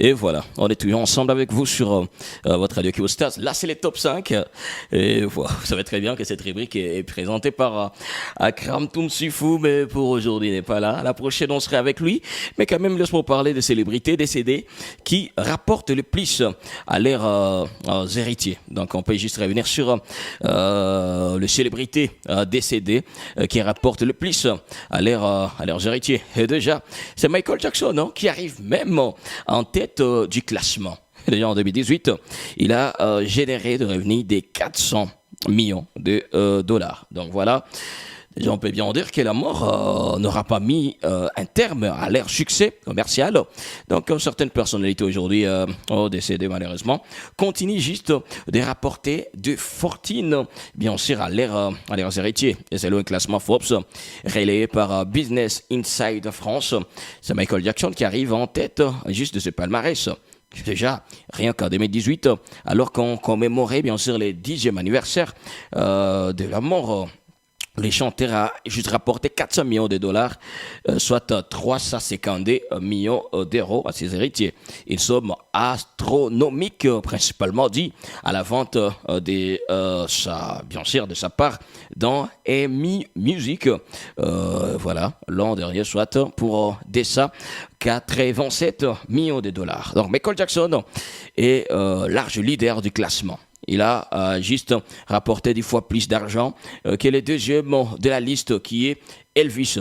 Et voilà, on est toujours ensemble avec vous sur votre radio Kiwo Stars. Là, c'est les top 5. Et voilà, vous savez très bien que cette rubrique est présentée par Akram Toumsifou, mais pour aujourd'hui, il n'est pas là. La prochaine, on serait avec lui. Mais quand même, laisse-moi parler des célébrités décédées qui rapportent le plus à leurs héritiers. Donc, on peut juste revenir sur les célébrités décédées qui rapportent le plus à leurs héritiers. Et déjà, c'est Michael Jackson qui arrive même en tête du classement. Déjà en 2018, il a généré de revenus des 400 millions de dollars. Donc voilà, déjà on peut bien dire que la mort n'aura pas mis un terme à leur succès commercial. Donc certaines personnalités aujourd'hui décédées malheureusement continuent juste de rapporter de fortune bien sûr à leurs héritiers. Et c'est le classement Forbes relayé par Business Inside France. C'est Michael Jackson qui arrive en tête juste de ce palmarès. Déjà, rien qu'en 2018, alors qu'on commémorait bien sûr les 10e anniversaire de la mort, les chanteurs a juste rapporté 400 millions de dollars, soit 352 millions d'euros à ses héritiers. Une somme astronomique, principalement due à la vente bien sûr, de sa part dans EMI Music. Voilà, l'an dernier, soit pour DESA, 87 millions de dollars. Donc, Michael Jackson est large leader du classement. Il a juste rapporté 10 fois plus d'argent que le deuxième de la liste qui est Elvis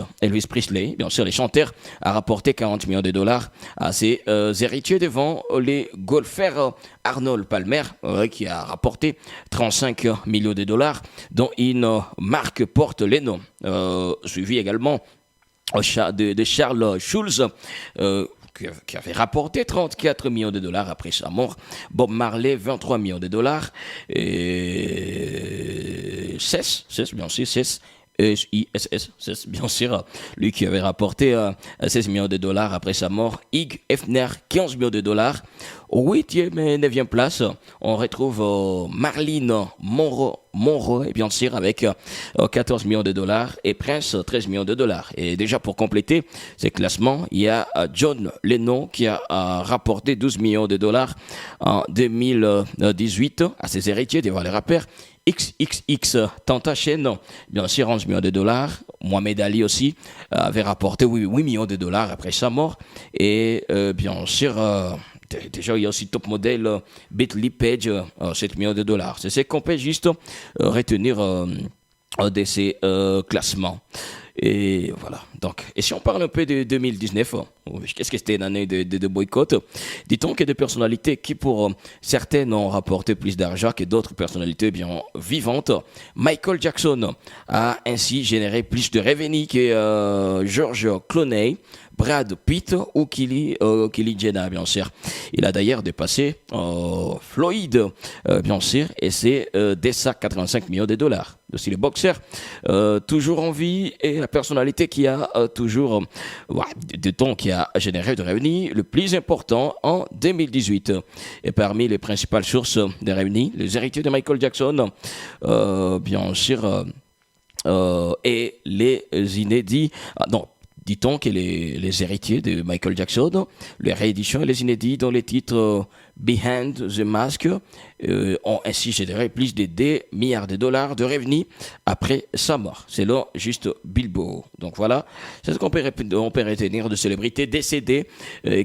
Presley. Bien sûr, les chanteurs a rapporté 40 millions de dollars à ses héritiers devant les golfeurs Arnold Palmer qui a rapporté 35 millions de dollars dont une marque porte les noms. Suivi également de Charles Schulz qui avait rapporté 34 millions de dollars après sa mort. Bob Marley, 23 millions de dollars. Et Cess, bien sûr, Cess. S-I-S-S, bien sûr, lui qui avait rapporté 16 millions de dollars après sa mort. Hugh Hefner, 15 millions de dollars. Au 8e et 9e place, on retrouve Marilyn Monroe, et bien sûr, avec 14 millions de dollars, et Prince, 13 millions de dollars. Et déjà, pour compléter ces classements, il y a John Lennon qui a rapporté 12 millions de dollars en 2018 à ses héritiers devant les rappeurs. XXX Tentacion, bien sûr 11 millions de dollars. Mohamed Ali aussi avait rapporté 8 millions de dollars après sa mort. Et bien sûr, déjà il y a aussi Top Model Bentley Page, 7 millions de dollars. C'est ce qu'on peut juste retenir de ces classements. Et voilà. Donc, et si on parle un peu de 2019, qu'est-ce que c'était une année de boycott? Dit-on que des personnalités qui, pour certaines, ont rapporté plus d'argent que d'autres personnalités bien vivantes. Michael Jackson a ainsi généré plus de revenus que George Clooney, Brad Pitt ou Kylie Jenner, bien sûr. Il a d'ailleurs dépassé Floyd, bien sûr, et c'est DESA 85 millions de dollars. Aussi le boxeur, toujours en vie, et la personnalité qui a toujours, qui a généré de revenus le plus important en 2018. Et parmi les principales sources de revenus, les héritiers de Michael Jackson, bien sûr, et les inédits. Dit-on que les héritiers de Michael Jackson, les rééditions et les inédits dans les titres Behind the Mask ont ainsi généré plus de 2 milliards de dollars de revenus après sa mort. C'est là juste Billboard. Donc voilà, c'est ce qu'on peut retenir de célébrités décédées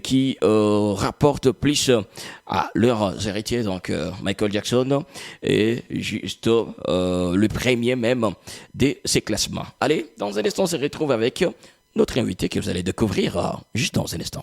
qui rapportent plus à leurs héritiers. Donc Michael Jackson est juste le premier même de ces classements. Allez, dans un instant, on se retrouve avec notre invité que vous allez découvrir juste dans un instant.